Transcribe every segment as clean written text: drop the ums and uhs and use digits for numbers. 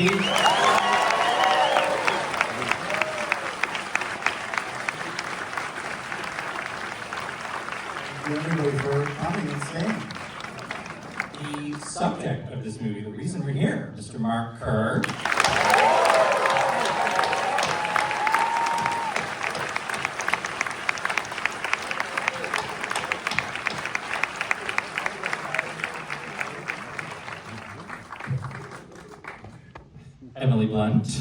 Safdie. Everybody for coming and staying. The subject of this movie, the reason we're here, Mr. Mark Kerr. Emily Blunt.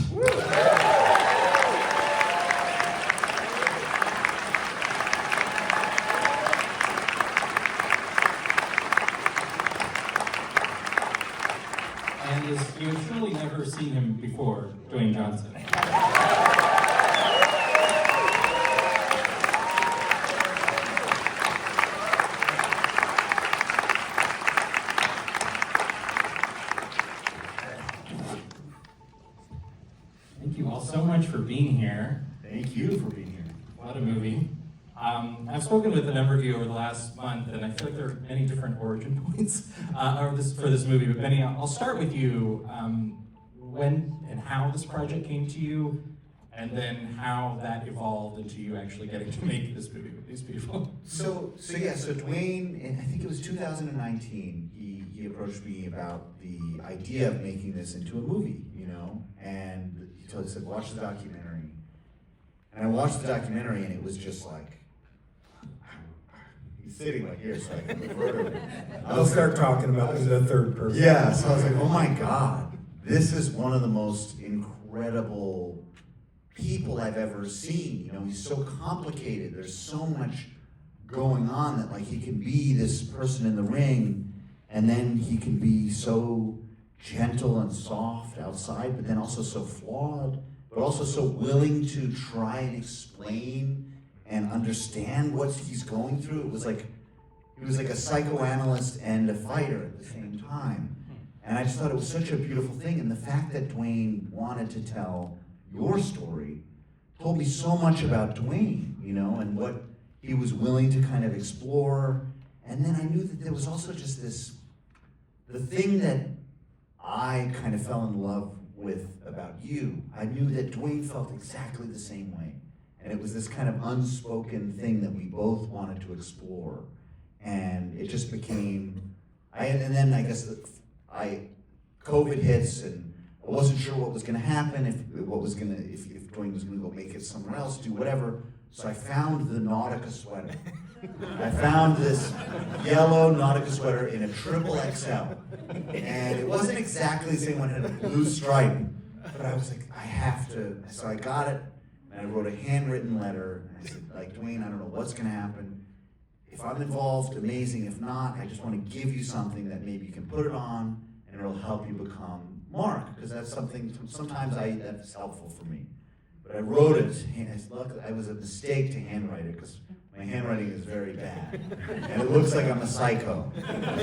And as you've surely never seen him before, Dwayne Johnson. Thank you all so much for being here. Thank you for being here. What a movie. I've spoken with a number of you over the last month, and I feel like there are many different origin points for this movie. But Benny, I'll start with you. When and how this project came to you, and then how that evolved into you actually getting to make this movie with these people. So Dwayne, and I think it was 2019, he approached me about the idea of making this into a movie, and he said, watch the documentary. And I watched the documentary, and it was just like, he's sitting right here, so I can refer to him. I'll start talking about it in the third person. Yeah, so I was like, oh my God, this is one of the most incredible people I've ever seen. He's so complicated. There's so much going on that like he can be this person in the ring, and then he can be so gentle and soft outside, but then also so flawed, but also so willing to try and explain and understand what he's going through. It was like he was like a psychoanalyst and a fighter at the same time. And I just thought it was such a beautiful thing. And the fact that Dwayne wanted to tell your story told me so much about Dwayne, and what he was willing to kind of explore. And then I knew that there was also just the thing that I kind of fell in love with about you. I knew that Dwayne felt exactly the same way. And it was this kind of unspoken thing that we both wanted to explore. And it just became, and then I guess COVID hits, and I wasn't sure what was going to happen, if Dwayne was going to go make it somewhere else, do whatever. So I found the Nautica sweater. I found this yellow Nautica sweater in a XXL, and it wasn't exactly the same one. It had a blue stripe, but I was like, I have to. So I got it, and I wrote a handwritten letter, and I said, like, Dwayne, I don't know what's going to happen. If I'm involved, amazing. If not, I just want to give you something that maybe you can put it on, and it'll help you become Mark, because that's something, sometimes that's helpful for me. But I wrote it, and it was a mistake to handwrite it, because my handwriting is very bad, and it looks like I'm a psycho.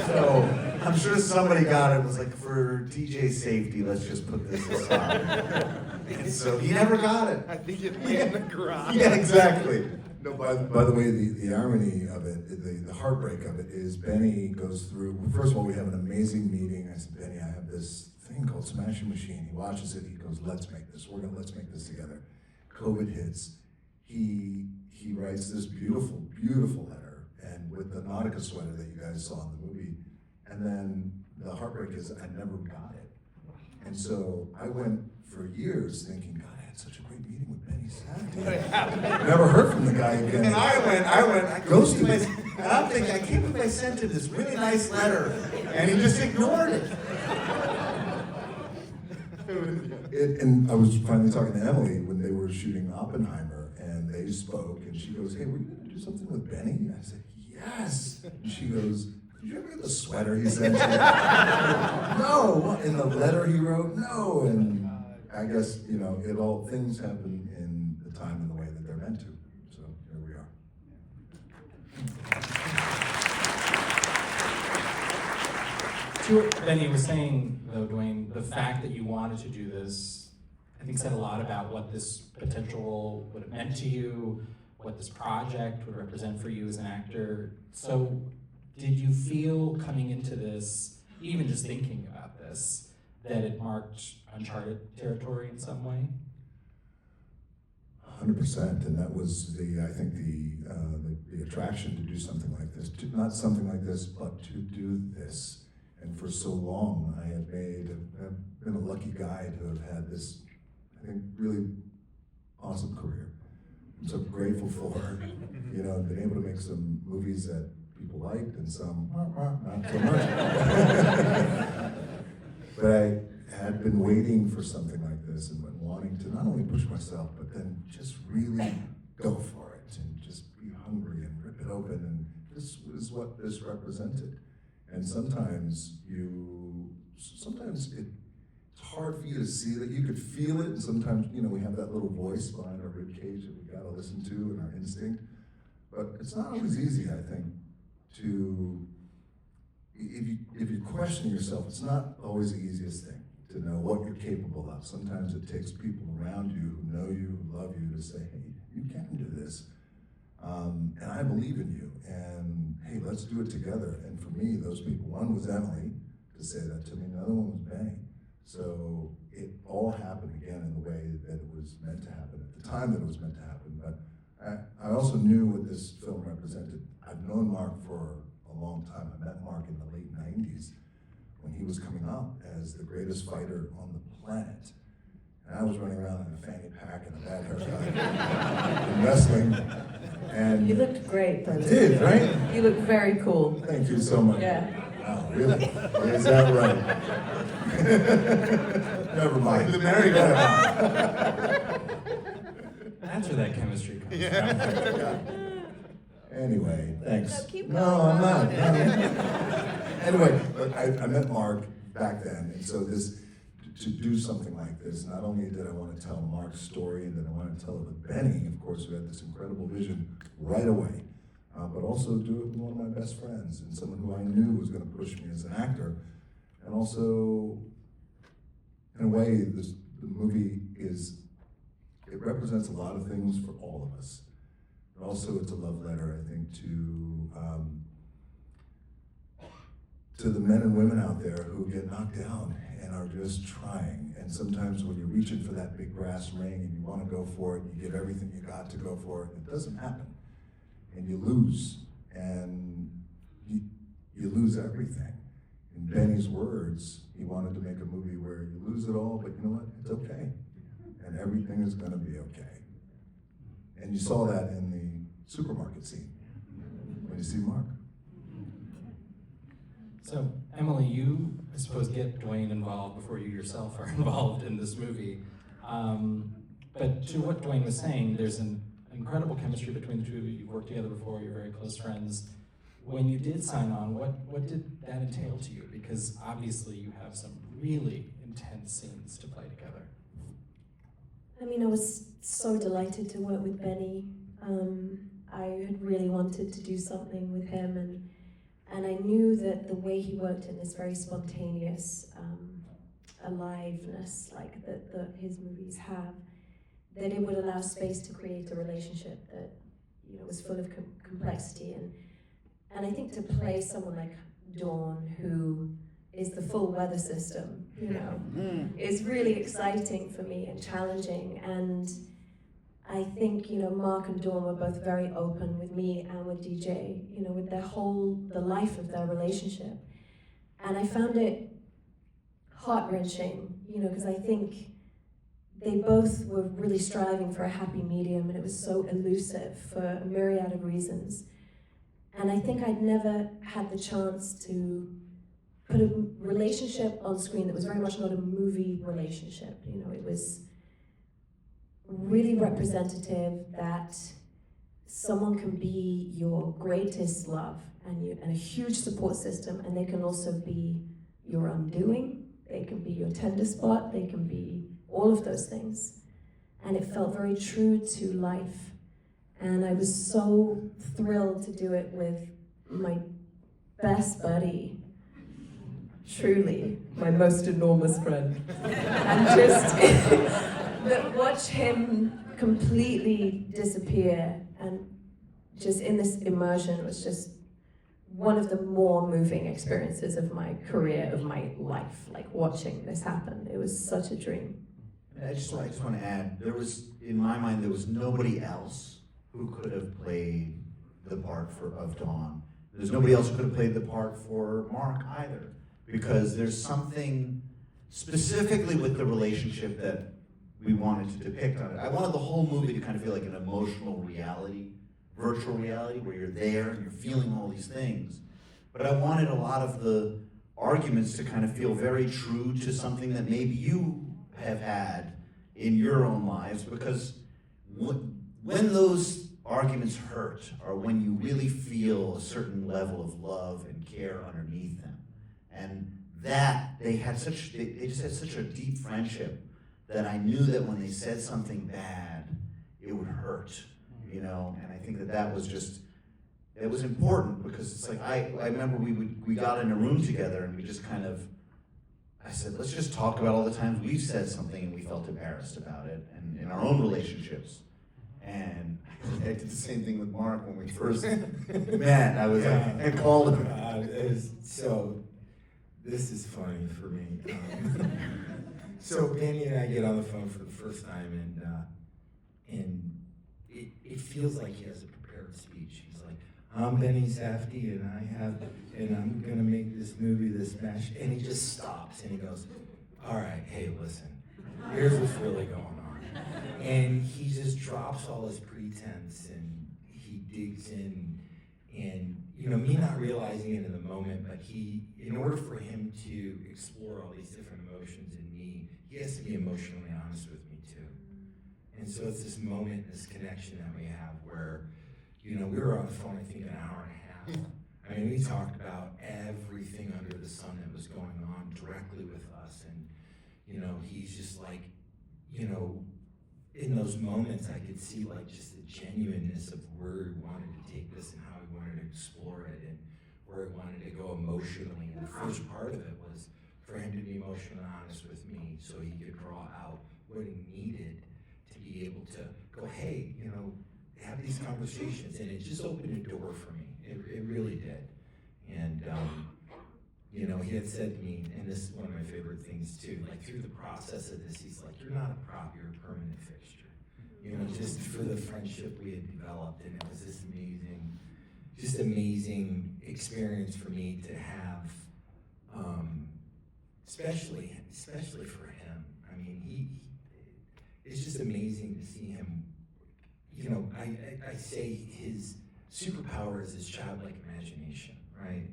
So I'm sure somebody got it and was like, for DJ's safety, let's just put this aside. And so he never got it. I think it lay in the garage. Yeah, exactly. No, by the way, the irony of it, the heartbreak of it is Benny goes through, first of all, we have an amazing meeting. I said, Benny, I have this thing called Smashing Machine. He watches it, he goes, let's make this. Let's make this together. COVID hits. He writes this beautiful, beautiful letter, and with the Nautica sweater that you guys saw in the movie. And then the heartbreak is I never got it. And so I went for years thinking, God, I had such a great meeting with Benny Safdie. Never heard from the guy again. And I ghosted him. And I'm thinking, I can't believe I sent him this really nice letter, and he just ignored it. And I was finally talking to Emily when they were shooting Oppenheimer, and they spoke, and she goes, hey, were you going to do something with Benny? And I said, yes. And she goes, did you ever get the sweater he sent you? No. In the letter he wrote, no. And I guess, things happen in the time and the way that they're meant to. So here we are. Benny was saying, though, Dwayne, the fact that you wanted to do this, I think said a lot about what this potential role would have meant to you, what this project would represent for you as an actor. So did you feel coming into this, even just thinking about this, that it marked uncharted territory in some way? 100%, and that was I think the attraction to do something like this, not something like this, but to do this. And for so long, I've been a lucky guy to have had this, I think, really awesome career. I'm so grateful for, been able to make some movies that people liked and some not so much. But I had been waiting for something like this and wanting to not only push myself, but then just really go for it and just be hungry and rip it open. And this is what this represented. And sometimes it's hard for you to see that. You could feel it, and sometimes, we have that little voice behind our ribcage that we gotta listen to and our instinct. But it's not always easy, I think, if you question yourself, it's not always the easiest thing to know what you're capable of. Sometimes it takes people around you who know you, who love you, to say, hey, you can do this. And I believe in you, and hey, let's do it together. And for me, those people, one was Emily, to say that to me, another one was Benny. So it all happened again in the way that it was meant to happen, at the time that it was meant to happen. But I also knew what this film represented. I've known Mark for a long time. I met Mark in the late 90s when he was coming up as the greatest fighter on the planet. And I was running around in a fanny pack and a bad haircut in wrestling. And you looked great, though. I did, right? You looked very cool. Thank you so much. Yeah. Wow, really? Is that right? Never mind. The merry-go-round. That's where that chemistry comes from. Yeah. Anyway, thanks. No, keep No, going. I'm not. Anyway, but I met Mark back then, and so to do something like this, not only did I want to tell Mark's story, and then I wanted to tell it with Benny, of course, who had this incredible vision right away, but also do it with one of my best friends, and someone who I knew was going to push me as an actor. And also, in a way, the movie it represents a lot of things for all of us. But also, it's a love letter, I think, to the men and women out there who get knocked down and are just trying. And sometimes when you're reaching for that big brass ring and you want to go for it, you give everything you got to go for it, it doesn't happen. And you lose, and you lose everything. In Benny's words, he wanted to make a movie where you lose it all, but you know what? It's okay. And everything is going to be okay. And you saw that in the supermarket scene when you see Mark. So, Emily, you, I suppose, get Dwayne involved before you yourself are involved in this movie. But to what Dwayne was saying, there's an incredible chemistry between the two of you. You've worked together before, you're very close friends. When you did sign on, what did that entail to you? Because obviously you have some really intense scenes to play together. I mean, I was so delighted to work with Benny. I had really wanted to do something with him, and I knew that the way he worked in this very spontaneous aliveness, like that his movies have, that it would allow space to create a relationship that was full of complexity. And I think to play someone like Dawn, who is the full weather system, is really exciting for me and challenging. And I think, Mark and Dawn were both very open with me and with DJ, with the life of their relationship. And I found it heart-wrenching, because I think they both were really striving for a happy medium, and it was so elusive for a myriad of reasons. And I think I'd never had the chance to put a relationship on screen that was very much not a movie relationship. It was really representative that someone can be your greatest love and a huge support system, and they can also be your undoing, they can be your tender spot, they can be all of those things. And it felt very true to life. And I was so thrilled to do it with my best buddy, truly, my most enormous friend. And just watch him completely disappear, and just in this immersion was just one of the more moving experiences of my career, of my life, like watching this happen. It was such a dream. I just want to add, in my mind, there was nobody else who could have played the part of Dawn. There's nobody else who could have played the part for Mark either, because there's something specifically with the relationship that we wanted to depict on it. I wanted the whole movie to kind of feel like an emotional reality, virtual reality, where you're there and you're feeling all these things. But I wanted a lot of the arguments to kind of feel very true to something that maybe you have had in your own lives, because when those arguments hurt, or when you really feel a certain level of love and care underneath them, and that they just had such a deep friendship that I knew that when they said something bad, it would hurt, you know. And I think that was just, it was important, because it's like I remember we got in a room together and we just kind of, I said, let's just talk about all the times we've said something and we felt embarrassed about it, and in our own relationships. And I did the same thing with Mark when we first met. I was I called him. So this is funny for me. So Benny and I get on the phone for the first time, and it feels like he has a prepared speech. He's like, I'm Benny Safdie, and I'm gonna make this movie, this smash, and he just stops and he goes, all right, hey, listen, here's what's really going on. And he just drops all his pretense and he digs in, and you know, me not realizing it in the moment, but in order for him to explore all these different emotions in me, he has to be emotionally honest with me too. And so it's this moment, this connection that we have where, you know, we were on the phone, I think, an hour and a half. I mean, we talked about everything under the sun that was going on directly with us. And, you know, he's just like, you know, in those moments I could see like just the genuineness of where he wanted to take this and how he wanted to explore it and where he wanted to go emotionally. And the first part of it was for him to be emotionally honest with me so he could draw out what he needed to be able to go, hey, you know, have these conversations. And it just opened a door for me. It really did. And, you know, he had said to me, and this is one of my favorite things too, like through the process of this, he's like, you're not a prop, you're a permanent fixture. You know, just for the friendship we had developed, and it was this amazing experience for me to have, especially for him. I mean, it's just amazing to see him. You know, I say his superpower is his childlike imagination, right?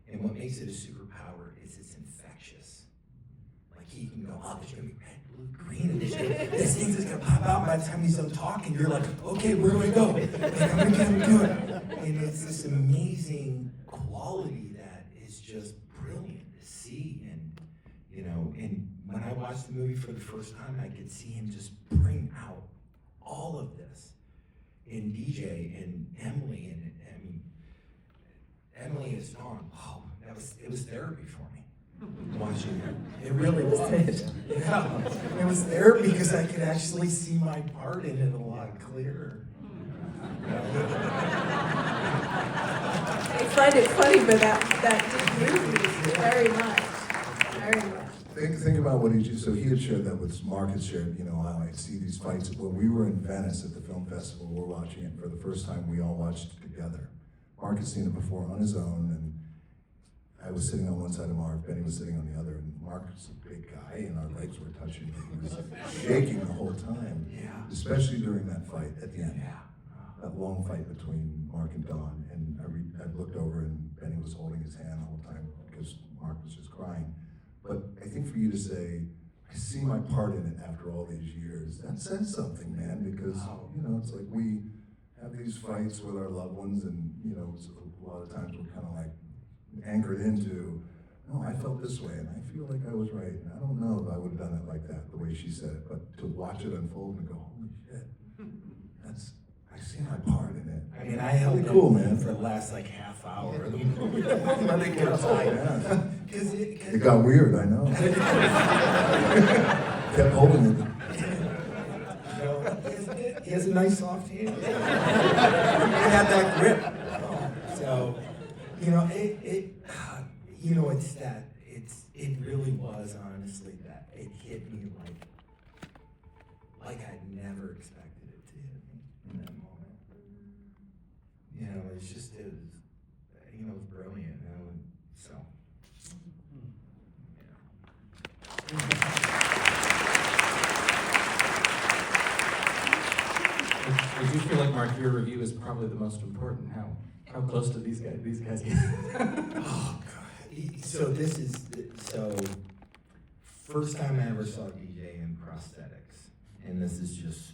And what makes it a superpower is it's infectious. Like he can go, oh, there's gonna be red, blue, green, and this thing's just gonna pop out by the time he's done talking. You're like, okay, where do I go? Like, I'm gonna get him to do it. And it's this amazing quality that is just brilliant to see. And, you know, and when I watched the movie for the first time, I could see him just bring out all of this in DJ and Emily, and I mean, Emily is gone. Oh, it was therapy for me watching it. It really was. Yeah, it was therapy because I could actually see my part in it a lot clearer. I find it funny, but that did move me very much, very much. Think about what he had shared that with Mark had shared, you know, how I see these fights. When we were in Venice at the film festival, we were watching it for the first time, we all watched it together. Mark had seen it before on his own, and I was sitting on one side of Mark, Benny was sitting on the other, and Mark's a big guy, and our legs were touching, and he was shaking the whole time, especially during that fight at the end. That long fight between Mark and Don, and I looked over, and Benny was holding his hand the whole time because Mark was just crying. But I think for you to say, I see my part in it after all these years, that says something, man, because, you know, it's like we have these fights with our loved ones, and, you know, a lot of times we're kind of like anchored into, no, I felt this way, and I feel like I was right, and I don't know if I would have done it like that, the way she said it, but to watch it unfold and go, holy shit, I see my part in it. I mean, I held really cool, man, for the last like half hour of the movie. Let it get tight. It got weird, I know. Kept holding it. You know, he has a nice soft hand. He had that grip. So, It really was honestly that it hit me like I'd never expected it to hit me in that moment. It was brilliant, so. I do feel like, Mark, your review is probably the most important. How close to these guys get? Oh God! So first time I ever saw DJ in prosthetics, and this is just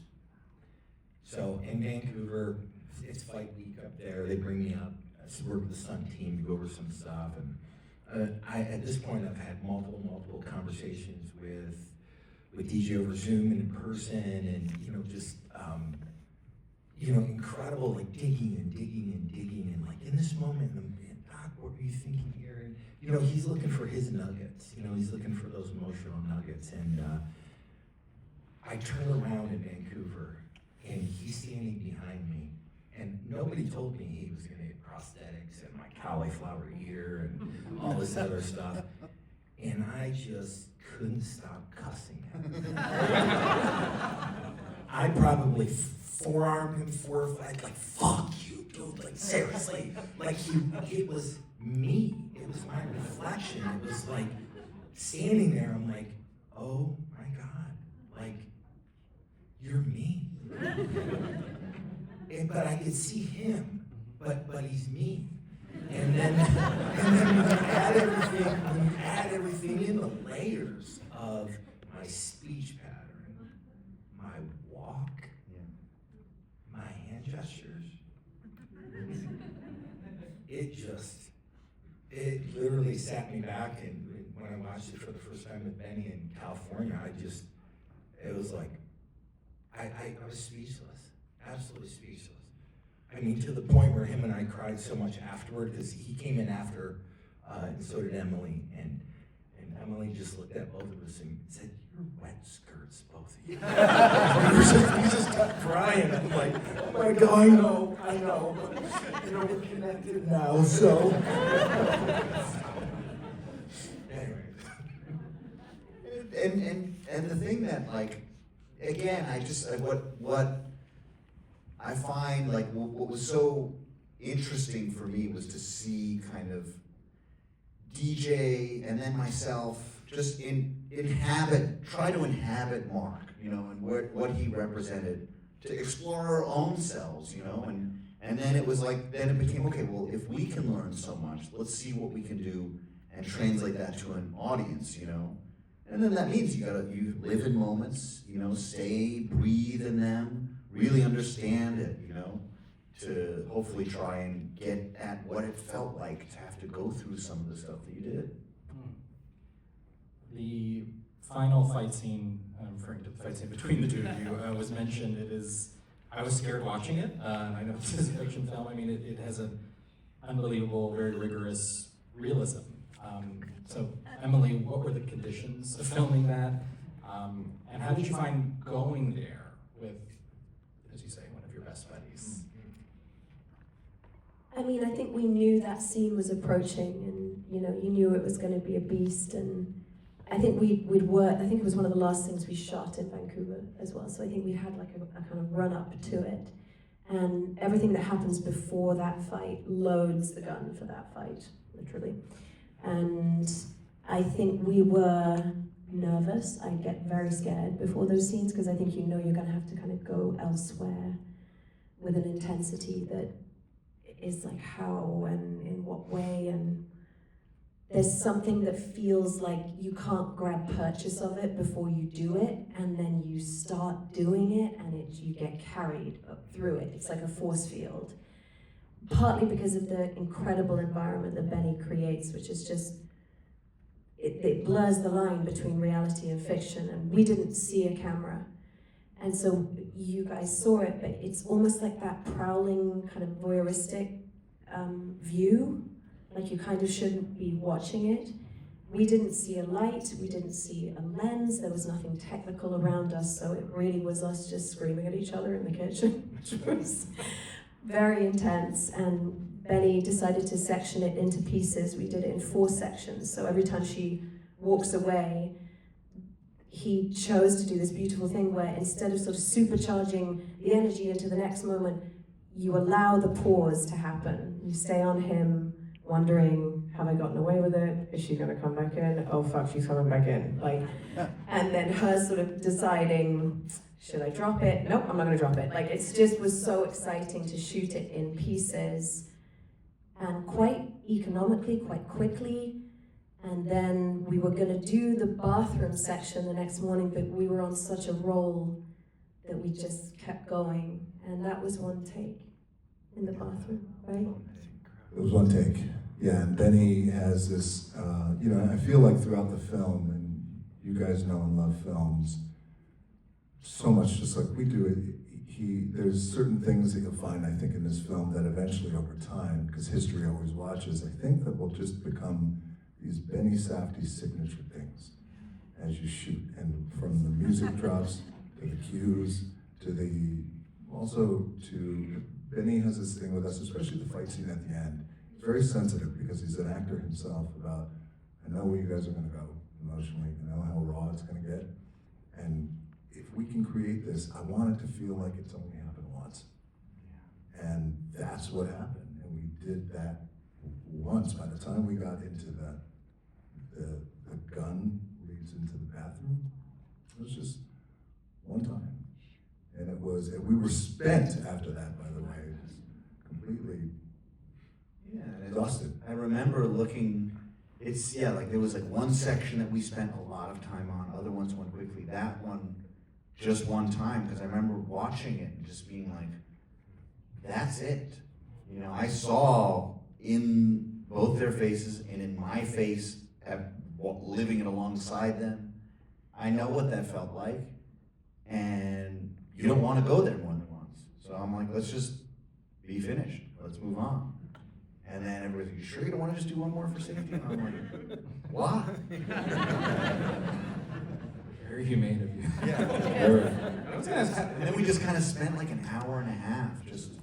so in Vancouver. It's fight week up there. They bring me up to work with the stunt team to go over some stuff, and at this point I've had multiple conversations with DJ over Zoom and in person, and incredible, like digging and like in this moment, and Doc, what were you thinking here? And he's looking for his nuggets. He's looking for those emotional nuggets. And I turn around in Vancouver, and he's standing behind me, and nobody told me he was going to get prosthetics and my cauliflower ear and all this other stuff. And I just couldn't stop cussing him. I probably forearmed him 4 or 5, like, fuck you, dude, like, seriously. Like, it was me. It was my reflection. It was like, standing there, I'm like, oh my God, like, you're me. But I could see him, but he's me. And then when you add everything in, the layers of my speech pattern, my walk, my hand gestures, it literally sat me back. And when I watched it for the first time with Benny in California, it was like, I was speechless, absolutely speechless. I mean, to the point where him and I cried so much afterward, because he came in after, and so did Emily, and Emily just looked at both of us and said, "You're wet skirts, both of you." we just kept crying. I'm like, oh my God, I know. We're connected now, so. Anyway. And the thing that, like, again, what I find, like, what was so interesting for me was to see kind of DJ and then myself just try to inhabit Mark, and what he represented, to explore our own selves, and then it was like, then it became, okay, well, if we can learn so much, let's see what we can do and translate that to an audience, And then that means you live in moments, stay, breathe in them, really understand it, to hopefully try and get at what it felt like to have to go through some of the stuff that you did. The final fight scene, I'm referring to the fight scene between the two of you, was mentioned. I was scared watching it. I know this is a fiction film. I mean, it has an unbelievable, very rigorous realism. So, Emily, what were the conditions of filming that? And how did you find going there with, as you say, one of your best buddies? I mean, I think we knew that scene was approaching, and you knew it was going to be a beast, and I think we'd worked. I think it was one of the last things we shot in Vancouver as well. So I think we had like a kind of run up to it, and everything that happens before that fight loads the gun for that fight, literally. And I think we were nervous. I get very scared before those scenes, because I think you're going to have to kind of go elsewhere with an intensity that is like how and in what way, and there's something that feels like you can't grab purchase of it before you do it, and then you start doing it and you get carried up through it. It's like a force field. Partly because of the incredible environment that Benny creates, which is just, it blurs the line between reality and fiction, and we didn't see a camera. And so you guys saw it, but it's almost like that prowling, kind of voyeuristic view, like you kind of shouldn't be watching it. We didn't see a light, we didn't see a lens, there was nothing technical around us, so it really was us just screaming at each other in the kitchen, which was very intense. And Benny decided to section it into pieces. We did it in 4 sections. So every time she walks away, he chose to do this beautiful thing where instead of sort of supercharging the energy into the next moment, you allow the pause to happen. You stay on him, wondering, have I gotten away with it? Is she gonna come back in? Oh fuck, she's coming back in. Like, and then her sort of deciding, should I drop it? Nope, I'm not gonna drop it. Like, it just was so exciting to shoot it in pieces and quite economically, quite quickly. And then we were gonna do the bathroom section the next morning, but we were on such a roll that we just kept going. And that was 1 take in the bathroom, right? It was 1 take. Yeah, and Benny has this, you know, I feel like throughout the film, and you guys know and love films, so much just like we do, there's certain things that you'll find, I think, in this film that eventually over time, because history always watches, I think that will just become these Benny Safdie signature things as you shoot. And from the music drops, to the cues, to the, also to, Benny has this thing with us, especially the fight scene at the end. He's very sensitive because he's an actor himself about, I know where you guys are gonna go emotionally, I know how raw it's gonna get. And if we can create this, I want it to feel like it's only happened once. And that's what happened. And we did that once. By the time we got into the gun leads into the bathroom, it was just 1 time. And it was, and we were spent after that, by the way, just completely exhausted. I remember looking, like there was like 1 section that we spent a lot of time on, other ones went quickly. That one, just 1 time, because I remember watching it and just being like, that's it. You know, I saw in both their faces and in my face, living it alongside them, I know what that felt like, and you don't want to go there more than once. So I'm like, let's just be finished. Let's move on. And then everybody's like, you sure you don't want to just do 1 more for safety? And I'm like, why? Very humane of you. Yeah. And then we just kind of spent like an hour and a half just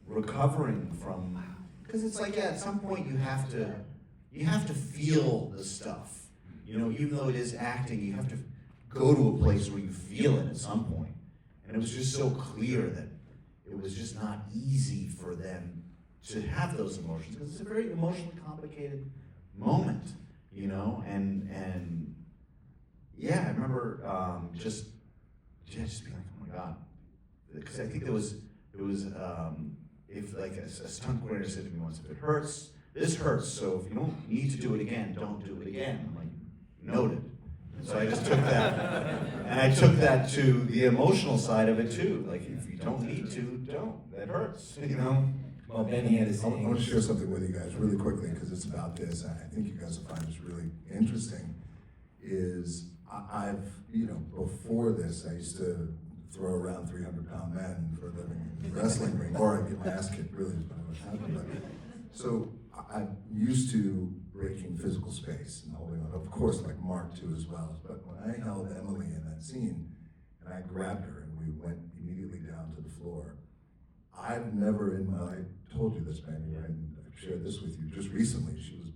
recovering from, because it's like, yeah, at some point you have to feel the stuff. You know, even though it is acting, you have to go to a place where you feel it at some point. And it was just so clear that it was just not easy for them to have those emotions, because it's a very emotionally complicated moment, you know, and yeah, I remember just being like, oh my God, because I think it was if like a stunt coordinator said to me once, if it hurts, this hurts, so if you don't need to do it again, don't do it again. I'm like, noted. And so I just took that, and I took that to the emotional side of it too. Like, if you don't need to, don't. That hurts, you know? Well, Benny had his I want to share something with you guys really quickly, because it's about this, and I think you guys will find this really interesting, is I've, you know, before this, I used to throw around 300-pound men for a living in the wrestling ring, or I'd get my ass kicked, really, is what happened. So I'm used to breaking physical space and holding on, of course, like Mark too as well. But when I held Emily in that scene, and I grabbed her and we went immediately down to the floor, I've never in my life, I told you this, Benny, right? And I've shared this with you just recently. She was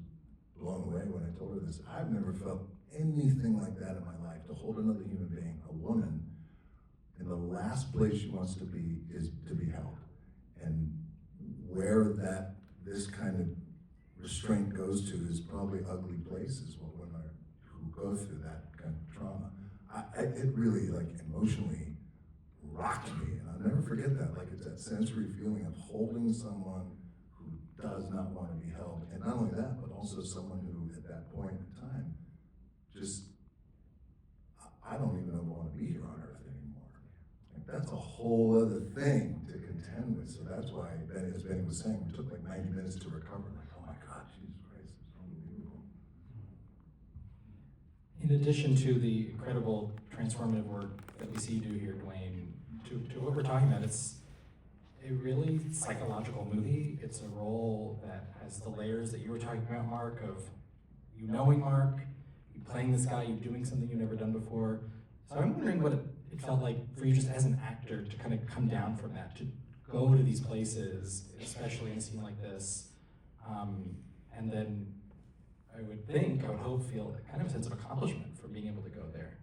blown away when I told her this. I've never felt anything like that in my life, to hold another human being, a woman, in the last place she wants to be is to be held. And where this kind of restraint goes to is probably ugly places, what women who go through that kind of trauma. It really, like, emotionally rocked me, and I'll never forget that. Like, it's that sensory feeling of holding someone who does not want to be held, and not only that, but also someone who, at that point in time, just, I don't even know if I want to be here on Earth anymore. Like, that's a whole other thing to contend with. So that's why, as Benny was saying, it took like 90 minutes to recover. Like, oh my God, Jesus Christ, it's unbelievable. In addition to the incredible transformative work that we see you do here, Dwayne, to what we're talking about, it's a really psychological movie. It's a role that has the layers that you were talking about, Mark, of you knowing Mark, you playing this guy, you doing something you've never done before. So I'm wondering what it felt like for you just as an actor to kind of come down from that, to go to these places, especially in a scene like this, and then I would hope, feel kind of a sense of accomplishment for being able to go there.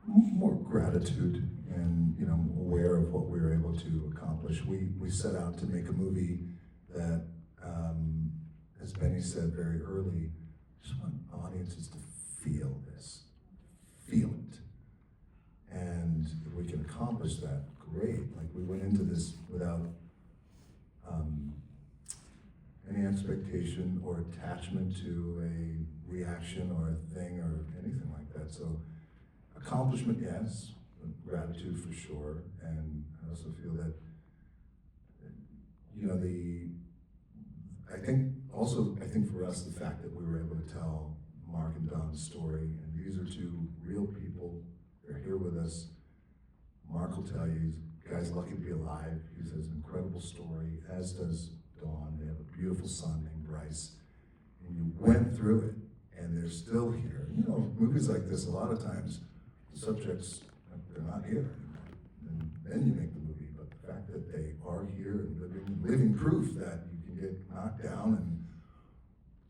More gratitude and, you know, aware of what we were able to accomplish. We set out to make a movie that, as Benny said very early, just want audiences to feel this, feel it. And if we can accomplish that, great. Like, we went into this without any expectation or attachment to a reaction or a thing or anything like that. So accomplishment, yes, gratitude for sure, and I also feel that, you know, I think for us, the fact that we were able to tell Mark and Don's story, and these are two real people, they're here with us. Mark will tell you, the guy's lucky to be alive. He has an incredible story, as does Dawn. They have a beautiful son named Bryce, and you went through it, and they're still here. You know, movies like this, a lot of times, the subjects, they're not here anymore, and then you make the movie. But the fact that they are here and living proof that you can get knocked down and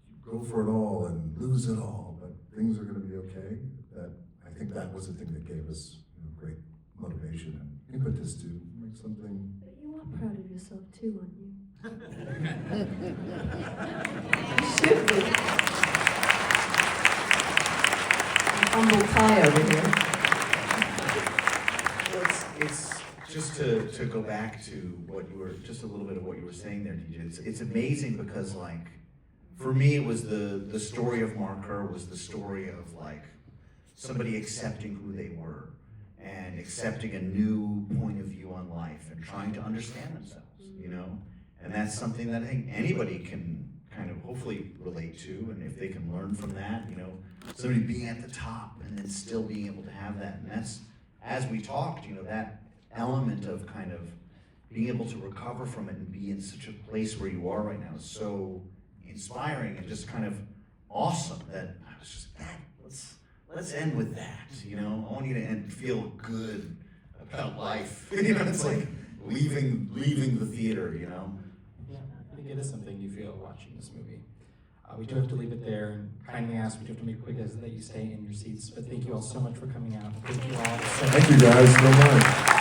you go for it all and lose it all, but things are going to be okay. That, I think that was the thing that gave us, you know, great motivation and impetus to make something. But you are proud of yourself too, aren't you? You should be. Humble pie over here. Well, it's just to go back to what you were, just a little bit of what you were saying there, DJ. It's amazing because, like, for me, it was the story of Mark Kerr was the story of, like, somebody accepting who they were and accepting a new point of view on life and trying to understand themselves, you know? And that's something that I think anybody can kind of hopefully relate to, and if they can learn from that, you know, somebody being at the top and then still being able to have that. And that's, as we talked, you know, that element of kind of being able to recover from it and be in such a place where you are right now is so inspiring and just kind of awesome that I was just, let's end with that, you know? I want you to feel good about life. You know, it's like leaving the theater, you know? Yeah, I think it is something you feel watching this movie. We do have to leave it there, and kindly ask, we do have to make quick as that you stay in your seats. But thank you all so much for coming out. Thank you all so much. Thank you guys so much.